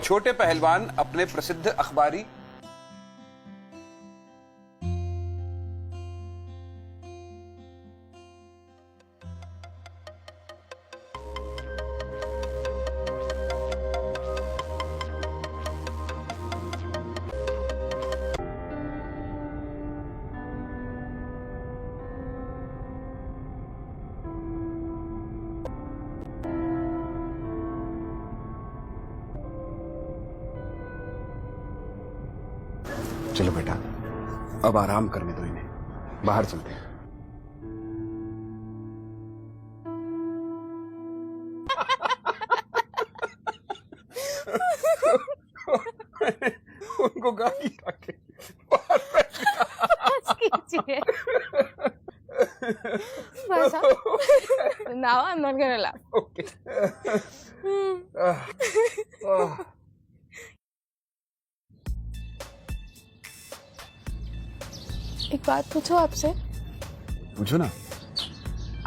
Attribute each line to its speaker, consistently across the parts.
Speaker 1: छोटे पहलवान अपने प्रसिद्ध अखबारी
Speaker 2: चलो बेटा, अब आराम करने दो इन्हें, बाहर चलते हैं।
Speaker 1: उनको गाली खाके
Speaker 3: कीजिए। Now I'm not gonna laugh.
Speaker 1: Okay.
Speaker 3: एक बात पूछो आपसे,
Speaker 2: पूछो ना।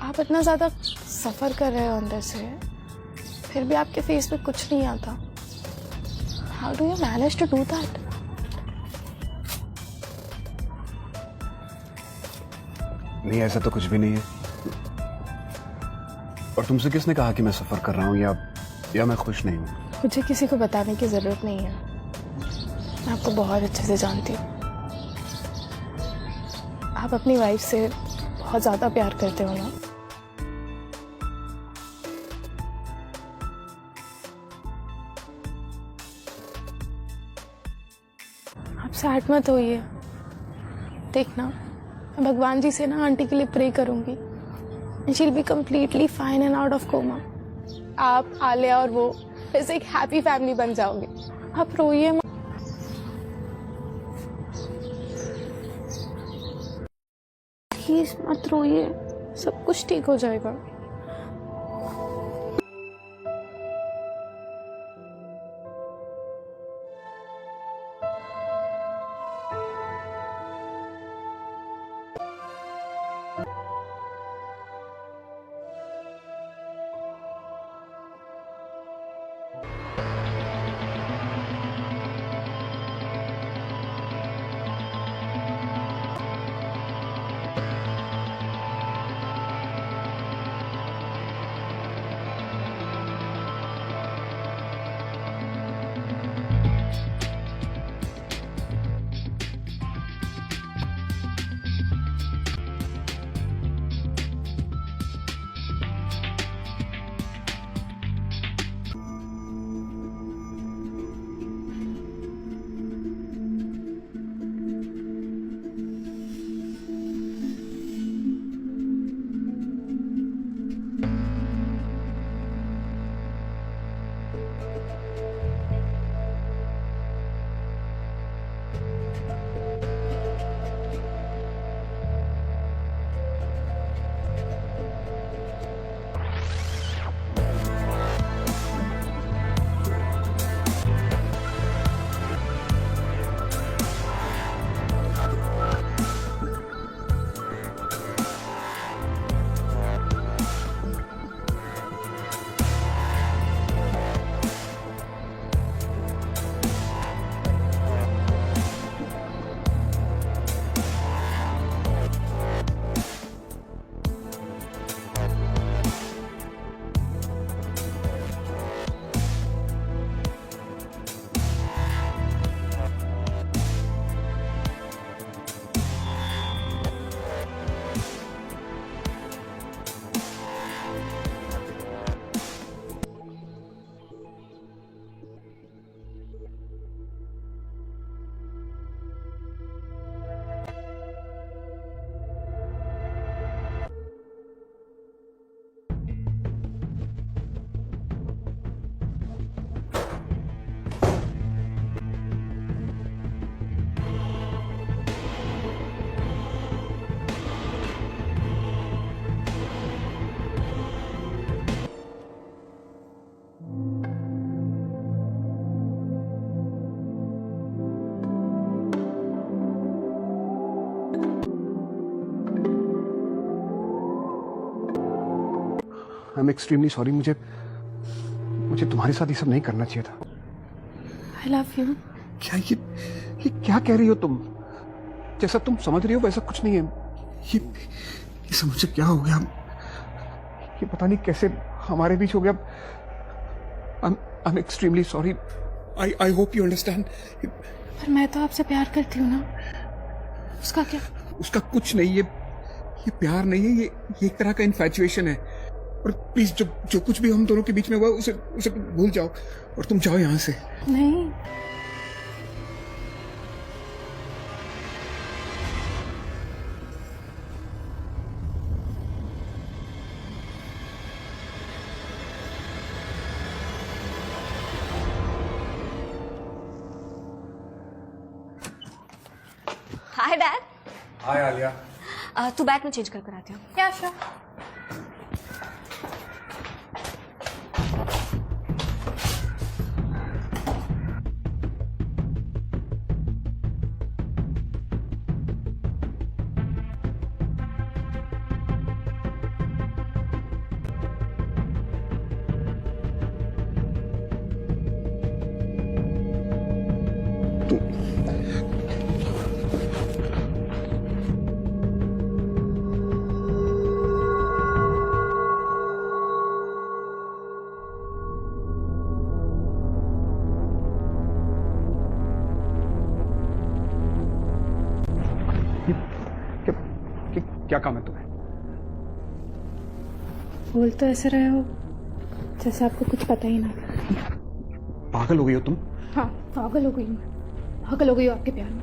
Speaker 3: आप इतना ज्यादा सफर कर रहे हो अंदर से, फिर भी आपके फेस पे कुछ नहीं आता। How do you manage to do that?
Speaker 2: नहीं, ऐसा तो कुछ भी नहीं है। और तुमसे किसने कहा कि मैं सफर कर रहा हूँ या मैं खुश नहीं हूँ?
Speaker 3: मुझे किसी को बताने की जरूरत नहीं है, मैं आपको बहुत अच्छे से जानती हूँ। आप अपनी वाइफ से बहुत ज्यादा प्यार करते हो ना? आप सैड मत होइए। देखना, मैं भगवान जी से ना आंटी के लिए प्रे करूंगी and she'll be completely fine and out of coma. आप, आलिया और वो फिर से एक हैप्पी फैमिली बन जाओगे। आप रोइए मत। प्लीज मत रोइए, सब कुछ ठीक हो जाएगा।
Speaker 2: I am extremely sorry. मुझे तुम्हारे साथ ये सब नहीं करना चाहिए था।
Speaker 3: I love you.
Speaker 2: क्या ये क्या कह रही हो तुम? जैसा तुम समझ रही हो वैसा कुछ नहीं है। ये समझ से क्या हो गया? ये पता नहीं कैसे हमारे बीच हो गया। I'm extremely sorry. I hope you understand.
Speaker 3: पर मैं तो आपसे प्यार करती हूँ ना, उसका क्या?
Speaker 2: उसका कुछ नहीं, ये प्यार नहीं है, ये एक तरह का इन्फैचुएशन है। और प्लीज जो कुछ भी हम दोनों के बीच में हुआ उसे भूल जाओ और तुम जाओ यहाँ से।
Speaker 3: नहीं,
Speaker 4: हाय डैड।
Speaker 2: हाय आलिया।
Speaker 4: तू बैग में चेंज कर आती हूँ।
Speaker 3: क्या श्योर?
Speaker 2: क्या काम है तुम्हें?
Speaker 3: बोल तो ऐसे रहे हो जैसे आपको कुछ पता ही ना।
Speaker 2: पागल हो गई हो तुम?
Speaker 3: हाँ, पागल हो गई हूँ। पागल हो गई हूँ आपके प्यार में।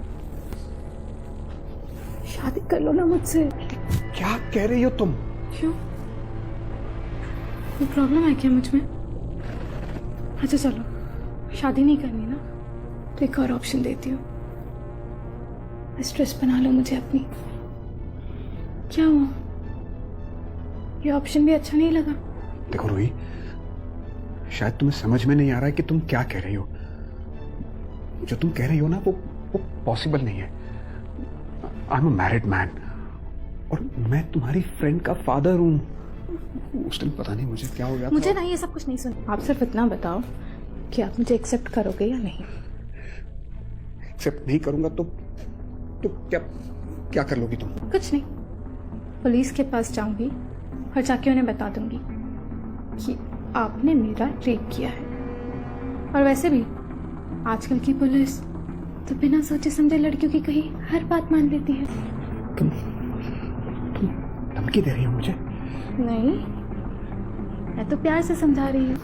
Speaker 3: शादी कर लो ना मुझसे।
Speaker 2: क्या कह रही हो तुम?
Speaker 3: क्यों? कोई प्रॉब्लम है क्या मुझ में? अच्छा चलो, शादी नहीं करनी ना तो एक और ऑप्शन देती हूँ। स्ट्रेस बना लो मुझे अपनी। क्या हुआ? ये ऑप्शन भी अच्छा नहीं लगा?
Speaker 2: देखो रूही, शायद तुम्हें समझ में नहीं आ रहा है कि तुम क्या कह रही हो। जो तुम कह रही हो ना वो पॉसिबल नहीं है। I am a married man और मैं तुम्हारी फ्रेंड का फादर हूँ। उस दिन पता नहीं मुझे क्या हो गया।
Speaker 3: मुझे ना ये सब कुछ नहीं सुन। आप सिर्फ इतना बताओ कि आप मुझे एक्सेप्ट करोगे या नहीं।
Speaker 2: एक्सेप्ट नहीं करूंगा तो क्या क्या कर लोगी तुम?
Speaker 3: कुछ नहीं, पुलिस के पास जाऊंगी और जाके उन्हें बता दूंगी कि आपने मेरा रेप किया है। और वैसे भी आजकल की पुलिस तो बिना सोचे समझे लड़कियों की कही हर बात मान लेती है।
Speaker 2: तुम धमकी दे रही हो मुझे?
Speaker 3: नहीं, मैं तो प्यार से समझा रही हूँ।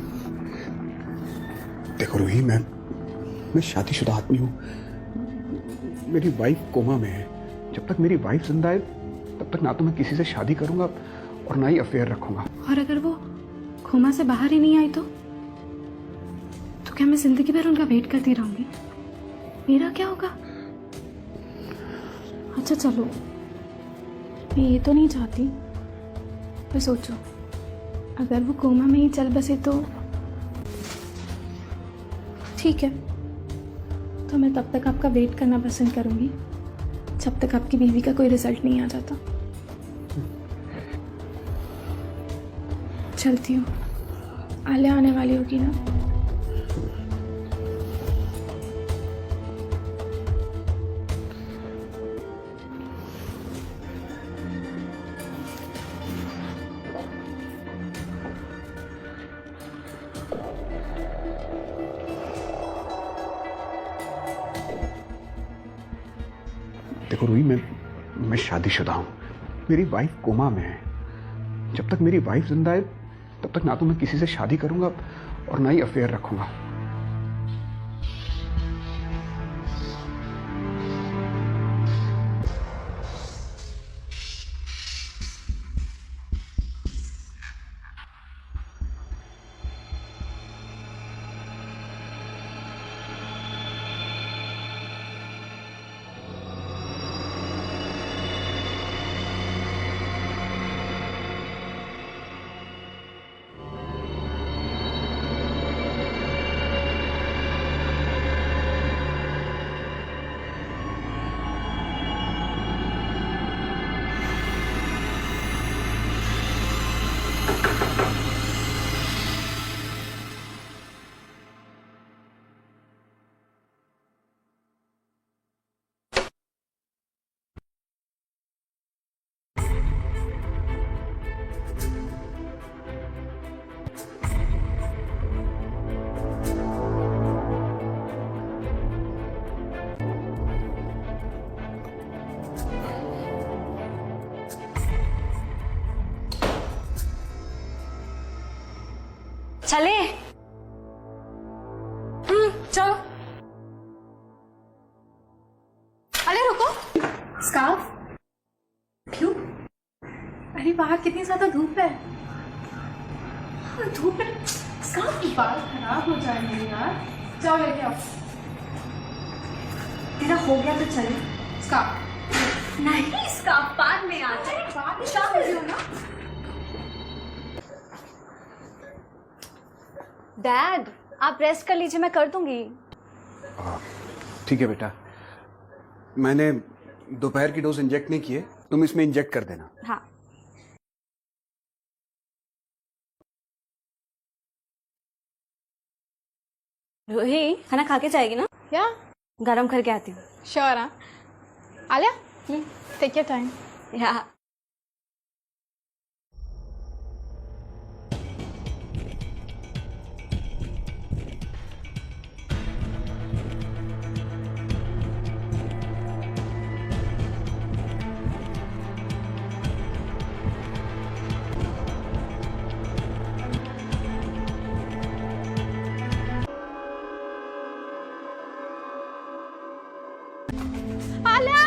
Speaker 2: देखो रूही, मैं शादीशुदा आदमी हूँ। मेरी वाइफ कोमा में है। जब तक मेरी वाइफ जिंदा है तब तक ना तो मैं किसी से शादी करूंगा और ना ही अफेयर रखूंगा।
Speaker 3: और अगर वो कोमा से बाहर ही नहीं आई तो क्या मैं जिंदगी भर उनका वेट करती रहूंगी? मेरा क्या होगा? अच्छा चलो, मैं ये तो नहीं चाहती, पर सोचो अगर वो कोमा में ही चल बसे तो ठीक है, तो मैं तब तक आपका वेट करना पसंद करूंगी जब तक आपकी बीवी का कोई रिजल्ट नहीं आ जाता। चलती हूँ, आलिया आने वाली होगी ना?
Speaker 2: देखो रूही, मैं शादीशुदा हूँ। मेरी वाइफ कोमा में है। जब तक मेरी वाइफ जिंदा है तब तक ना तो मैं किसी से शादी करूंगा और ना ही अफेयर रखूंगा।
Speaker 4: चले।
Speaker 3: चलो। अरे रुको, स्कार्फ।
Speaker 4: क्यों?
Speaker 3: अरे बाहर कितनी ज्यादा धूप है।
Speaker 4: धूप में स्कार्फ की
Speaker 3: बाल खराब हो जाएंगे यार। जाओ लेके आओ
Speaker 4: तेरा हो गया तो चले।
Speaker 3: स्कार्फ।
Speaker 4: नहीं, स्कार्फ बाद में आता है।
Speaker 3: बाद में क्या कर रही हो ना?
Speaker 4: डैड, आप रेस्ट कर लीजिए, मैं कर दूंगी।
Speaker 2: ठीक है बेटा, मैंने दोपहर की डोज इंजेक्ट नहीं किए, तुम इसमें इंजेक्ट कर देना।
Speaker 4: हाँ। रोही, खाना खा के जाएगी ना?
Speaker 3: या
Speaker 4: गरम करके आती हूँ।
Speaker 3: श्योर। हाँ आलिया, टेक योर टाइम।
Speaker 4: या
Speaker 3: आलिया,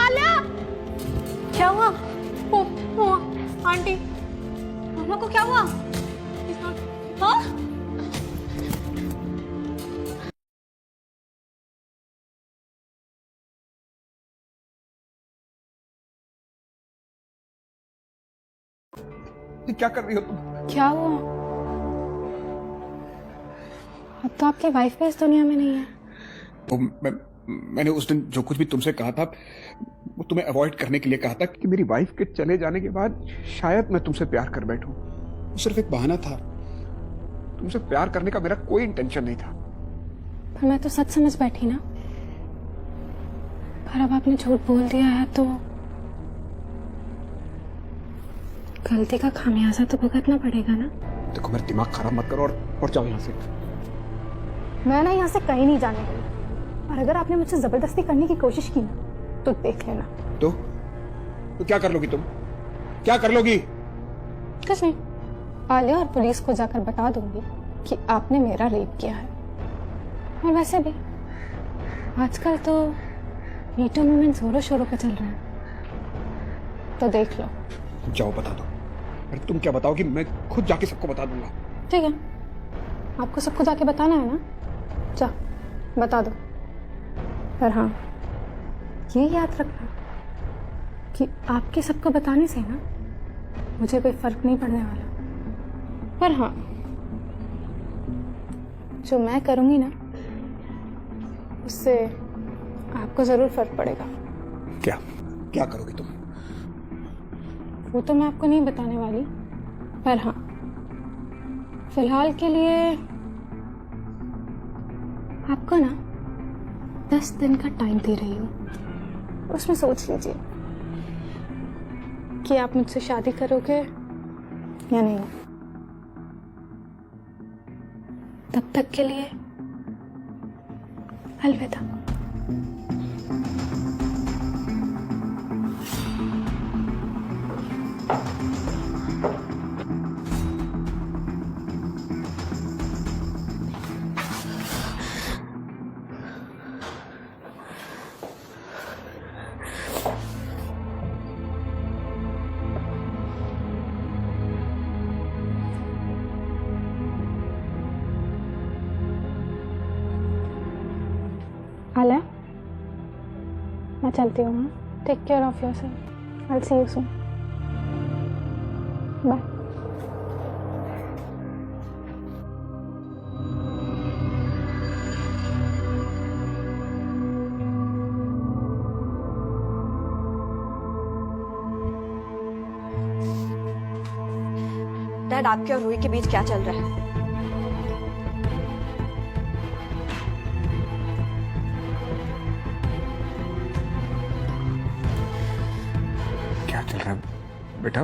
Speaker 3: आलिया।
Speaker 4: क्या हुआ?
Speaker 3: ओ, आंटी।
Speaker 4: मम्मा को क्या हुआ? हाँ?
Speaker 2: ये क्या कर रही हो तुम?
Speaker 3: क्या हुआ? अब तो आपकी वाइफ भी इस दुनिया में नहीं है।
Speaker 2: तो मैंने उस दिन जो कुछ भी तुमसे कहा था वो तुम्हें अवॉइड करने के लिए कहा था कि मेरी वाइफ के चले जाने के बाद शायद मैं तुमसे प्यार कर बैठूं। वो सिर्फ एक बहाना था, तुमसे प्यार करने का मेरा कोई इंटेंशन नहीं था।
Speaker 3: पर मैं तो सच समझ बैठी ना। पर अब आपने झूठ बोल दिया है तो गलती का खामियाजा तो भुगतना पड़ेगा ना।
Speaker 2: देखो मेरा दिमाग खराब मत करो और जाओ यहाँ से।
Speaker 3: मैं ना यहाँ से कहीं नहीं जाने वाली, और अगर आपने मुझसे जबरदस्ती करने की कोशिश की ना तो देख लेना।
Speaker 2: तो क्या कर लोगी तुम? क्या कर लोगी?
Speaker 3: कुछ नहीं, आलिया और पुलिस को जाकर बता दूंगी कि आपने मेरा रेप किया है। और वैसे भी आजकल तो मीटू मूवमेंट जोरों शोरों पे चल रहा है, तो देख लो।
Speaker 2: जाओ बता दो। अरे तुम क्या बताओगी, मैं खुद जाके सबको बता दूंगा।
Speaker 3: ठीक है, आपको सबको जाके बताना है ना, जा बता दो। पर हाँ, ये याद रखना कि आपके सबको बताने से ना मुझे कोई फर्क नहीं पड़ने वाला। पर हाँ, जो मैं करूंगी ना उससे आपको जरूर फर्क पड़ेगा।
Speaker 2: क्या क्या करोगी तुम?
Speaker 3: वो तो मैं आपको नहीं बताने वाली, पर हाँ फिलहाल के लिए आपको ना 10 दिन का टाइम दे रही हूँ। उसमें सोच लीजिए कि आप मुझसे शादी करोगे या नहीं। तब तक के लिए अलविदा। आलिया, मैं चलती हूँ। Take care of yourself. I will see you soon. Bye.
Speaker 4: Dad, आपके और रूही के बीच क्या चल रहा है?
Speaker 2: क्या चल रहा है बेटा?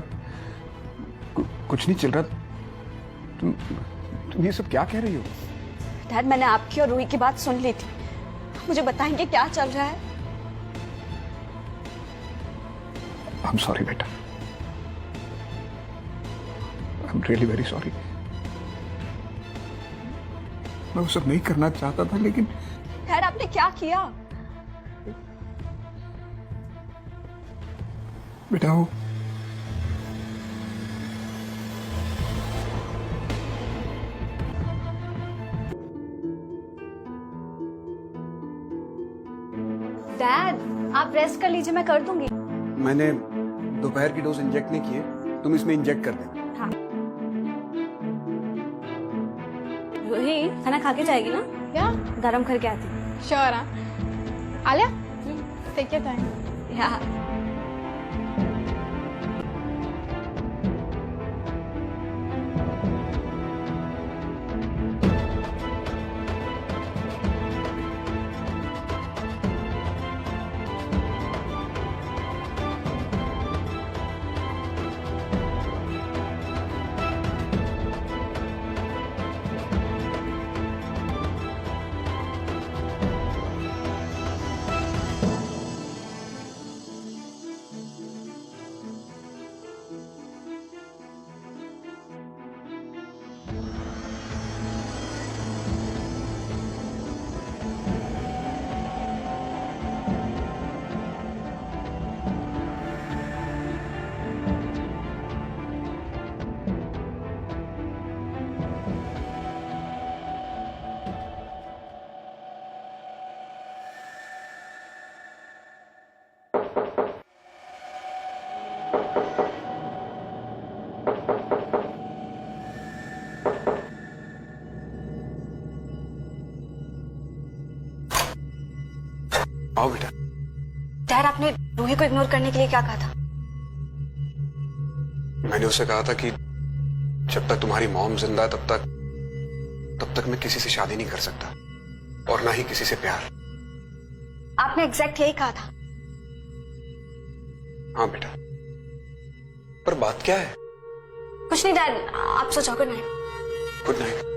Speaker 2: कुछ नहीं चल रहा। तुम ये सब क्या कह रही हो?
Speaker 4: डैड, मैंने आपकी और रूही की बात सुन ली थी। मुझे बताएंगे क्या चल रहा है?
Speaker 2: I'm sorry बेटा। I'm really very sorry. मैं वो सब नहीं करना चाहता था, लेकिन
Speaker 4: डैड आपने क्या किया?
Speaker 2: बेटा वो
Speaker 4: डैड आप रेस्ट कर लीजिए, मैं कर दूंगी।
Speaker 2: मैंने दोपहर की डोज इंजेक्ट नहीं किए, तुम इसमें इंजेक्ट कर देना।
Speaker 4: हाँ रूही खाना खा के जाएगी ना?
Speaker 3: या
Speaker 4: गरम करके आती।
Speaker 3: श्योर। हाँ आलिया, टेक योर टाइम।
Speaker 4: या
Speaker 2: आओ बेटा।
Speaker 4: डैड आपने रूही को इग्नोर करने के लिए क्या कहा था?
Speaker 2: मैंने उसे कहा था कि जब तक तुम्हारी मॉम जिंदा है तब तक मैं किसी से शादी नहीं कर सकता, और ना ही किसी से प्यार।
Speaker 4: आपने एग्जैक्ट यही कहा था।
Speaker 2: हाँ बेटा, पर बात क्या है?
Speaker 4: कुछ नहीं डैड, आप सो जाओ। Good night.
Speaker 2: Good night.